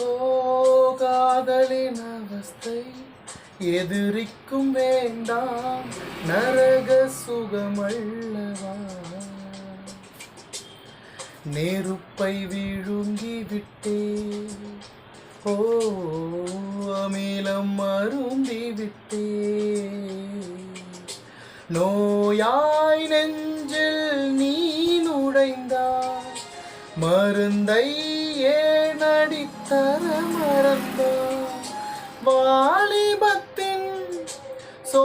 ஓ காதலின் அவஸ்தை எதிரிக்கும் வேண்டாம் நரக சுகமல்லவா. நெருப்பை விழுங்கி விட்டே ஓ அமிலம் அருந்தி விட்டே. நோயாய் நெஞ்சில் நீ நுழைந்தாய் மருந்தை ஏனடித்தர மறந்தாய். வாலிபத்தின் சோ